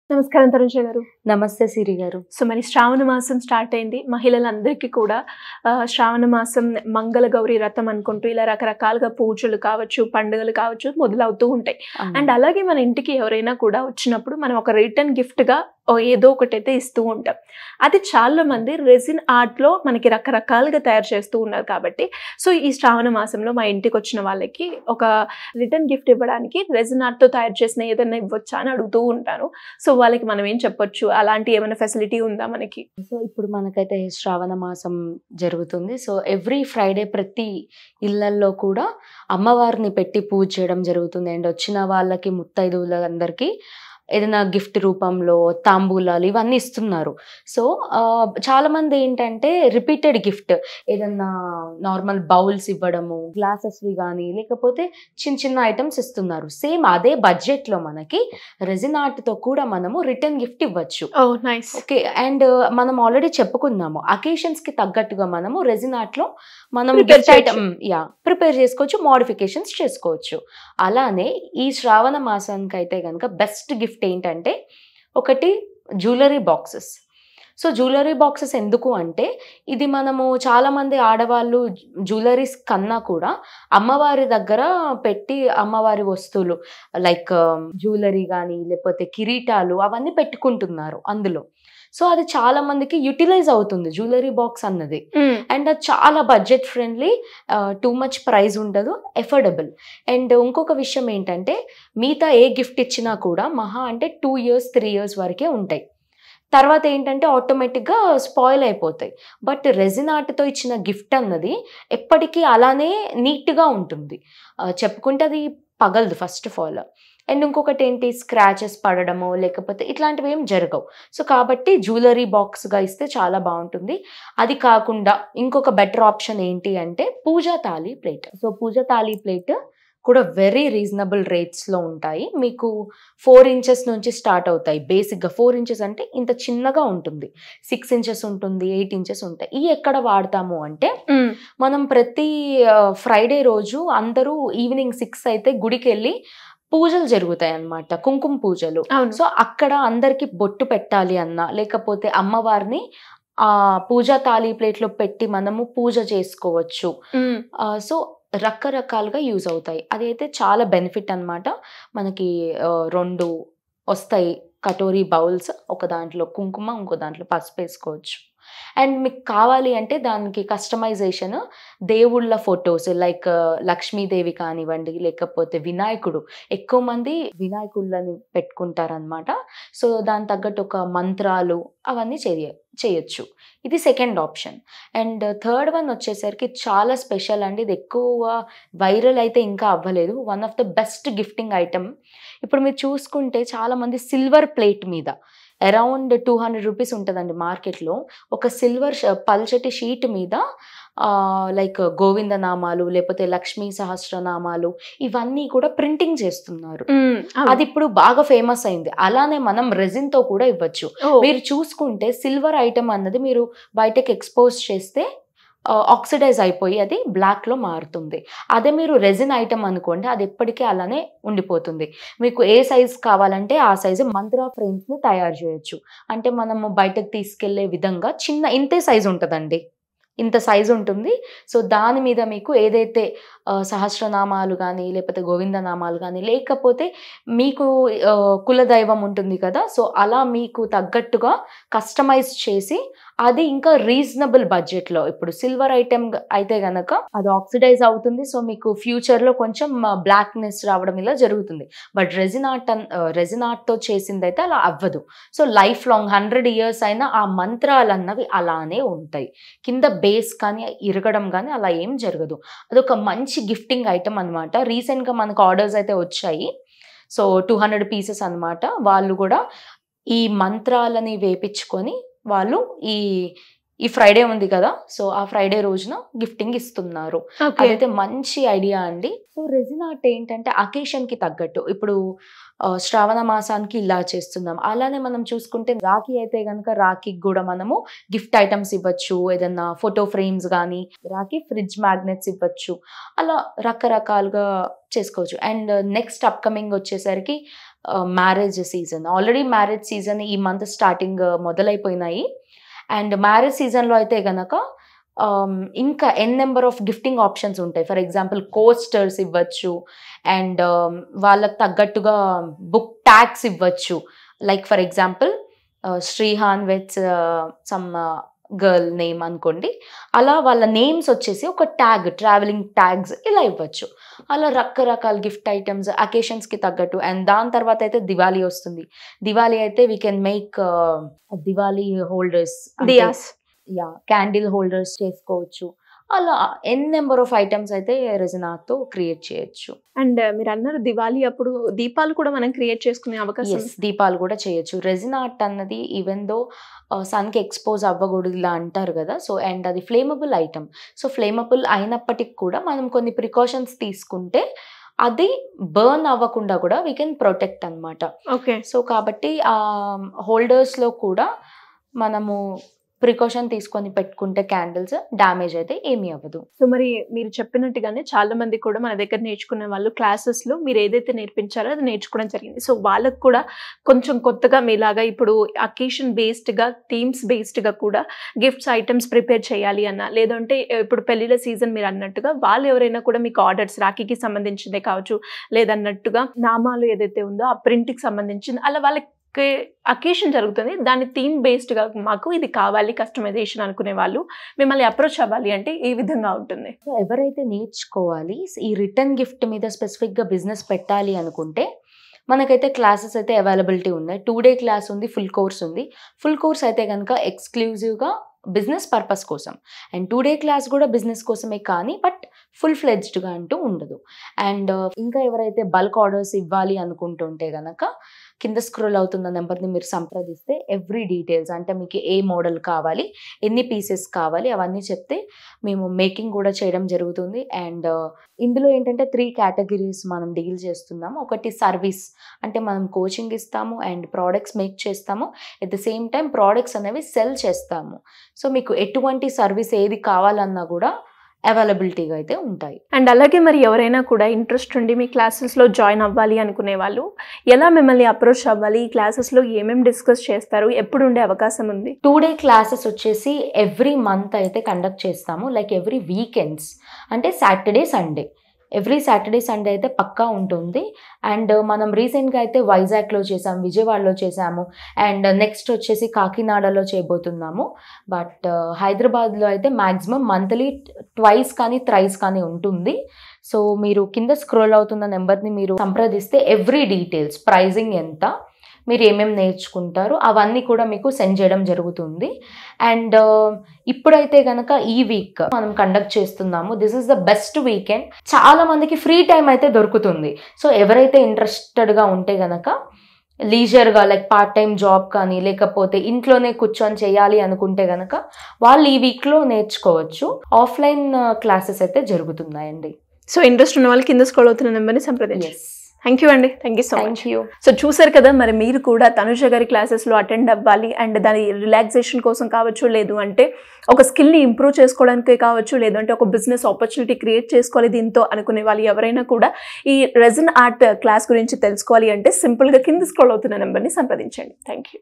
నమస్కారం తనుజ గారు. నమస్తే సిరి గారు. సో మరి శ్రావణ మాసం స్టార్ట్ అయింది. మహిళలందరికీ కూడా శ్రావణ మాసం మంగళ గౌరి వ్రతం అనుకుంటూ ఇలా రకరకాలుగా పూజలు కావచ్చు, పండుగలు కావచ్చు మొదలవుతూ ఉంటాయి. అండ్ అలాగే మన ఇంటికి ఎవరైనా కూడా వచ్చినప్పుడు మనం ఒక రిటర్న్ గిఫ్ట్‌గా ఏదో ఒకటైతే ఇస్తూ ఉంటాం. అది చాలా మంది రెసిన్ ఆర్ట్‌లో మనకి రకరకాలుగా తయారు చేస్తూ ఉన్నారు కాబట్టి సో ఈ శ్రావణ మాసంలో మా ఇంటికి వచ్చిన వాళ్ళకి ఒక రిటర్న్ గిఫ్ట్ ఇవ్వడానికి రెసిన్ ఆర్ట్‌తో తయారు చేసిన ఏదైనా ఇవ్వొచ్చా అని అడుగుతూ ఉంటాను. సో వాళ్ళకి మనం ఏం చెప్పొచ్చు? అలాంటి ఏమైనా ఫెసిలిటీ ఉందా మనకి? సో ఇప్పుడు మనకైతే శ్రావణ మాసం జరుగుతుంది. సో ఎవ్రీ ఫ్రైడే ప్రతి ఇళ్లల్లో కూడా అమ్మవారిని పెట్టి పూజ చేయడం జరుగుతుంది. అండ్ వచ్చిన వాళ్ళకి ముత్తైదువులందరికీ ఏదైనా గిఫ్ట్ రూపంలో తాంబూలాలు ఇవన్నీ ఇస్తున్నారు. సో చాలామంది ఏంటంటే రిపీటెడ్ గిఫ్ట్ ఏదన్నా నార్మల్ బౌల్స్ ఇవ్వడము, గ్లాసెస్వి కానీ లేకపోతే చిన్న చిన్న ఐటమ్స్ ఇస్తున్నారు. సేమ్ అదే బడ్జెట్లో మనకి రెసిన్ ఆర్ట్తో కూడా మనము రిటర్న్ గిఫ్ట్ ఇవ్వచ్చు. Oh nice. ఓకే. అండ్ మనం ఆల్రెడీ చెప్పుకున్నాము అకేషన్స్కి తగ్గట్టుగా మనము రెసిన్ ఆర్ట్లో మనం గిఫ్ట్ ఐటమ్ ప్రిపేర్ చేసుకోవచ్చు, మోడిఫికేషన్స్ చేసుకోవచ్చు. అలానే ఈ శ్రావణ మాసానికి అయితే కనుక బెస్ట్ గిఫ్ట్ ఏంటంటే ఒకటి jewellery boxes. So jewellery boxes ఎందుకు అంటే ఇది మనము చాలామంది ఆడవాళ్ళు జ్యువెలరీస్ కన్నా కూడా అమ్మవారి దగ్గర పెట్టి అమ్మవారి వస్తువులు లైక్ జ్యువెలరీ కానీ లేకపోతే కిరీటాలు అవన్నీ పెట్టుకుంటున్నారు అందులో. సో అది చాలా మందికి యూటిలైజ్ అవుతుంది జ్యువెలరీ బాక్స్ అన్నది. అండ్ అది చాలా budget friendly, too much price ఉండదు, ఎఫోర్డబుల్. అండ్ ఇంకొక విషయం ఏంటంటే మిగతా ఏ గిఫ్ట్ ఇచ్చినా కూడా మహా అంటే 2 years 3 years వరకే ఉంటాయి. తర్వాత ఏంటంటే ఆటోమేటిక్గా స్పాయిల్ అయిపోతాయి. బట్ రెసిన్ ఆర్ట్తో ఇచ్చిన గిఫ్ట్ అన్నది ఎప్పటికీ అలానే నీట్గా ఉంటుంది. చెప్పుకుంటే అది పగలదు ఫస్ట్ ఆఫ్ ఆల్. అండ్ ఇంకొకటి ఏంటి స్క్రాచెస్ పడడము లేకపోతే ఇట్లాంటివి ఏం జరగవు. సో కాబట్టి జ్యువెలరీ బాక్స్గా ఇస్తే చాలా బాగుంటుంది. అది కాకుండా ఇంకొక బెటర్ ఆప్షన్ ఏంటి అంటే పూజా తాళీ ప్లేట్. సో పూజా తాళీ ప్లేట్ కూడా వెరీ రీజనబుల్ రేట్స్లో ఉంటాయి. మీకు 4 inches నుంచి స్టార్ట్ అవుతాయి. బేసిక్గా 4 inches అంటే ఇంత చిన్నగా ఉంటుంది, 6 inches ఉంటుంది, 8 inches ఉంటాయి. ఇవి ఎక్కడ వాడతాము అంటే మనం ప్రతి ఫ్రైడే రోజు అందరూ ఈవినింగ్ 6 అయితే గుడికి వెళ్ళి పూజలు జరుగుతాయి అన్నమాట, కుంకుమ పూజలు. సో అక్కడ అందరికి బొట్టు పెట్టాలి అన్నా లేకపోతే అమ్మవారిని ఆ పూజా తాళీ ప్లేట్లో పెట్టి మనము పూజ చేసుకోవచ్చు. సో రకరకాలుగా యూజ్ అవుతాయి. అదైతే చాలా బెనిఫిట్ అన్నమాట. మనకి 2 వస్తాయి కటోరీ బౌల్స్, ఒక దాంట్లో కుంకుమ ఇంకో దాంట్లో పసుపు వేసుకోవచ్చు. అండ్ మీకు కావాలి అంటే దానికి కస్టమైజేషన్ దేవుళ్ళ ఫొటోస్ లైక్ లక్ష్మీదేవి కానివ్వండి లేకపోతే వినాయకుడు, ఎక్కువ మంది వినాయకుళ్ళని పెట్టుకుంటారనమాట. సో దాని తగ్గట్టు ఒక మంత్రాలు అవన్నీ చేయొచ్చు. ఇది second option. And third one వచ్చేసరికి చాలా స్పెషల్ అండి. ఇది ఎక్కువ వైరల్ అయితే ఇంకా అవ్వలేదు. One of the best gifting item. ఇప్పుడు మీరు చూసుకుంటే చాలామంది సిల్వర్ ప్లేట్ మీద అరౌండ్ 200 రూపీస్ ఉంటుందండి మార్కెట్లో. ఒక సిల్వర్ పల్చటి షీట్ మీద లైక్ గోవిందనామాలు లేకపోతే లక్ష్మీ సహస్రనామాలు ఇవన్నీ కూడా ప్రింటింగ్ చేస్తున్నారు. అది ఇప్పుడు బాగా ఫేమస్ అయింది. అలానే మనం రెజిన్తో కూడా ఇవ్వచ్చు. మీరు చూసుకుంటే సిల్వర్ ఐటమ్ అన్నది మీరు బయటకు ఎక్స్పోజ్ చేస్తే ఆక్సిడైజ్ అయిపోయి అది బ్లాక్లో మారుతుంది. అదే మీరు రెజిన్ ఐటమ్ అనుకోండి అది ఎప్పటికీ అలానే ఉండిపోతుంది. మీకు ఏ సైజ్ కావాలంటే ఆ సైజు మంత్రా ఫ్రేమ్స్ని తయారు చేయొచ్చు. అంటే మనము బయటకు తీసుకెళ్లే విధంగా చిన్న ఇంతే సైజు ఉంటుందండి, ఇంత సైజు ఉంటుంది. సో దాని మీద మీకు ఏదైతే సహస్రనామాలు కానీ లేకపోతే గోవిందనామాలు కానీ లేకపోతే మీకు కులదైవం ఉంటుంది కదా, సో అలా మీకు తగ్గట్టుగా కస్టమైజ్ చేసి అది ఇంకా రీజనబుల్ బడ్జెట్లో. ఇప్పుడు సిల్వర్ ఐటమ్ అయితే కనుక అది ఆక్సిడైజ్ అవుతుంది. సో మీకు ఫ్యూచర్లో కొంచెం బ్లాక్నెస్ రావడం ఇలా జరుగుతుంది. బట్ రెజిన్ ఆర్ట్తో చేసింది అయితే అలా అవ్వదు. సో లైఫ్ లాంగ్ 100 years అయినా ఆ మంత్రాలు అన్నవి అలానే ఉంటాయి. కింద బేస్ కానీ ఇరగడం కానీ అలా ఏం జరగదు. అదొక మంచి గిఫ్టింగ్ ఐటమ్ అనమాట. రీసెంట్గా మనకు ఆర్డర్స్ అయితే వచ్చాయి. సో 200 pieces అనమాట. వాళ్ళు కూడా ఈ మంత్రాలని వేపించుకొని వాళ్ళు ఈ ఈ ఫ్రైడే ఉంది కదా, సో ఆ ఫ్రైడే రోజున గిఫ్టింగ్ ఇస్తున్నారు. అదైతే మంచి ఐడియా అండి. సో రెజిన్ ఆర్ట్ ఏంటంటే అకేషన్ కి తగ్గట్టు, ఇప్పుడు శ్రావణ మాసానికి ఇలా చేస్తున్నాం. అలానే మనం చూసుకుంటే రాఖీ అయితే కనుక రాఖీకి కూడా మనము గిఫ్ట్ ఐటమ్స్ ఇవ్వచ్చు, ఏదన్నా ఫోటో ఫ్రేమ్స్ కానీ, రాఖీ ఫ్రిడ్జ్ మ్యాగ్నెట్స్ ఇవ్వచ్చు, అలా రకరకాలుగా చేసుకోవచ్చు. అండ్ నెక్స్ట్ అప్కమింగ్ వచ్చేసరికి marriage season. Already marriage season ఈ మంత్ స్టార్టింగ్ మొదలైపోయినాయి. అండ్ మ్యారేజ్ సీజన్లో అయితే గనక ఇంకా నెంబర్ ఆఫ్ గిఫ్టింగ్ ఆప్షన్స్ ఉంటాయి. ఫర్ ఎగ్జాంపుల్ కోస్టర్స్ ఇవ్వచ్చు, అండ్ వాళ్ళకి తగ్గట్టుగా బుక్ ట్యాగ్స్ ఇవ్వచ్చు. Like for example Srihan with some girl name అనుకోండి, అలా వాళ్ళ నేమ్స్ వచ్చేసి ఒక ట్యాగ్, ట్రావెలింగ్ ట్యాగ్స్ ఇలా ఇవ్వచ్చు. అలా రకరకాల గిఫ్ట్ ఐటమ్స్ అకేషన్స్కి తగ్గట్టు. అండ్ దాని తర్వాత అయితే దివాళీ వస్తుంది. దివాళీ అయితే we can make Diwali holders, candle holders చేసుకోవచ్చు. అలా నెంబర్ ఆఫ్ ఐటమ్స్ అయితే రెజిన్ ఆర్ట్ తో క్రియేట్ చేయొచ్చు. అండ్ మీరు అన్నారు దివాళీ అప్పుడు దీపాలు కూడా మనం క్రియేట్ చేసుకునే అవకాశం. దీపాలు కూడా చేయొచ్చు. రెజిన్ ఆర్ట్ అన్నది ఈవెన్ దో సన్ కి ఎక్స్పోజ్ అవ్వకూడదు ఇలా అంటారు కదా, సో అండ్ అది ఫ్లేమబుల్ ఐటమ్. సో ఫ్లేమబుల్ అయినప్పటికీ కూడా మనం కొన్ని ప్రికాషన్స్ తీసుకుంటే అది బర్న్ అవ్వకుండా కూడా వీ కెన్ ప్రొటెక్ట్ అనమాట. ఓకే. సో కాబట్టి ఆ హోల్డర్స్ లో కూడా మనము ప్రికాషన్ తీసుకొని పెట్టుకుంటే క్యాండిల్స్ డ్యామేజ్ అయితే ఏమీ అవ్వదు. సో మరి మీరు చెప్పినట్టుగానే చాలా మంది కూడా మన దగ్గర నేర్చుకునే వాళ్ళు క్లాసెస్ లో మీరు ఏదైతే నేర్పించారో అది నేర్చుకోవడం జరిగింది. సో వాళ్ళకు కూడా కొంచెం కొత్తగా మీలాగా ఇప్పుడు అకేషన్ బేస్డ్ గా, థీమ్స్ బేస్డ్ గా కూడా గిఫ్ట్స్ ఐటమ్స్ ప్రిపేర్ చేయాలి అన్న, లేదంటే ఇప్పుడు పెళ్లిళ్ళ సీజన్ మీరు అన్నట్టుగా వాళ్ళు ఎవరైనా కూడా మీకు ఆర్డర్స్ రాఖీకి సంబంధించిందే కావచ్చు, లేదన్నట్టుగా నామాలు ఏదైతే ఉందో ఆ ప్రింట్ కి సంబంధించింది, అలా వాళ్ళకి అకేషన్ జరుగుతుంది, దాని థీమ్ బేస్డ్గా మాకు ఇది కావాలి కస్టమైజేషన్ అనుకునే వాళ్ళు మిమ్మల్ని అప్రోచ్ అవ్వాలి అంటే ఏ విధంగా ఉంటుంది? ఎవరైతే నేర్చుకోవాలి ఈ రిటర్న్ గిఫ్ట్ మీద స్పెసిఫిక్గా బిజినెస్ పెట్టాలి అనుకుంటే మనకైతే క్లాసెస్ అయితే అవైలబిలిటీ ఉన్నాయి. 2 day క్లాస్ ఉంది, ఫుల్ కోర్స్ ఉంది. ఫుల్ కోర్స్ అయితే కనుక ఎక్స్క్లూజివ్గా బిజినెస్ పర్పస్ కోసం, అండ్ 2 day క్లాస్ కూడా బిజినెస్ కోసమే, కానీ బట్ ఫుల్ ఫ్లెడ్జ్డ్గా అంటూ ఉండదు. అండ్ ఇంకా ఎవరైతే బల్క్ ఆర్డర్స్ ఇవ్వాలి అనుకుంటుంటే కనుక కింద స్క్రోల్ అవుతున్న నెంబర్ని మీరు సంప్రదిస్తే ఎవ్రీ డీటెయిల్స్, అంటే మీకు ఏ మోడల్ కావాలి, ఎన్ని పీసెస్ కావాలి అవన్నీ చెప్తే మేము మేకింగ్ కూడా చేయడం జరుగుతుంది. అండ్ ఇందులో ఏంటంటే 3 categories మనం డీల్ చేస్తున్నాము. ఒకటి సర్వీస్, అంటే మనం కోచింగ్ ఇస్తాము అండ్ ప్రోడక్ట్స్ మేక్ చేస్తాము, at the same time products అనేవి సెల్ చేస్తాము. సో మీకు ఎటువంటి సర్వీస్ ఏది కావాలన్నా కూడా అవైలబిలిటీగా అయితే ఉంటాయి. అండ్ అలాగే మరి ఎవరైనా కూడా ఇంట్రెస్ట్ ఉండి మీ క్లాసెస్లో జాయిన్ అవ్వాలి అనుకునే వాళ్ళు ఎలా మిమ్మల్ని అప్రోచ్ అవ్వాలి? ఈ క్లాసెస్లో ఏమేమి డిస్కస్ చేస్తారు, ఎప్పుడు ఉండే అవకాశం ఉంది? 2 day క్లాసెస్ వచ్చేసి ఎవ్రీ మంత్ అయితే కండక్ట్ చేస్తాము, లైక్ ఎవ్రీ వీకెండ్స్, అంటే Saturday Sunday, every Saturday Sunday అయితే పక్కా ఉంటుంది. అండ్ మనం రీసెంట్గా అయితే వైజాగ్లో చేసాము, విజయవాడలో చేసాము, అండ్ నెక్స్ట్ వచ్చేసి కాకినాడలో చేయబోతున్నాము. బట్ హైదరాబాద్లో అయితే మ్యాక్సిమం మంత్లీ 2 కానీ 3 కానీ ఉంటుంది. సో మీరు కింద స్క్రోల్ అవుతున్న నెంబర్ని మీరు సంప్రదిస్తే ఎవ్రీ డీటెయిల్స్, ప్రైజింగ్ ఎంత, మీరు ఏమేమి నేర్చుకుంటారు అవన్నీ కూడా మీకు సెండ్ చేయడం జరుగుతుంది. అండ్ ఇప్పుడైతే కనుక ఈ వీక్ మనం కండక్ట్ చేస్తున్నాము. This is the best weekend. చాలా మందికి ఫ్రీ టైం అయితే దొరుకుతుంది. సో ఎవరైతే ఇంట్రెస్టెడ్గా ఉంటే కనుక లీజర్గా, లైక్ పార్ట్ టైం జాబ్ కానీ, లేకపోతే ఇంట్లోనే కూర్చొని చేయాలి అనుకుంటే కనుక వాళ్ళు ఈ వీక్లో నేర్చుకోవచ్చు. ఆఫ్లైన్ క్లాసెస్ అయితే జరుగుతున్నాయండి. సో ఇంట్రెస్ట్ ఉన్న వాళ్ళు కింద స్క్రోల్ అవుతున్న నెంబర్ని సంప్రదించండి. థ్యాంక్ యూ అండి, thank you so much. So చూసారు కదా, మరి మీరు కూడా తనుజ గారి క్లాసెస్లో అటెండ్ అవ్వాలి అండ్ దాని రిలాక్సేషన్ కోసం కావచ్చు, లేదు అంటే ఒక స్కిల్ని ఇంప్రూవ్ చేసుకోవడానికి కావచ్చు, లేదంటే ఒక బిజినెస్ ఆపర్చునిటీ క్రియేట్ చేసుకోవాలి దీంతో అనుకునే వాళ్ళు ఎవరైనా కూడా ఈ రెజిన్ ఆర్ట్ క్లాస్ గురించి తెలుసుకోవాలి అంటే సింపుల్గా కింద స్క్రోల్ అవుతున్న నెంబర్ని సంప్రదించండి. Thank you.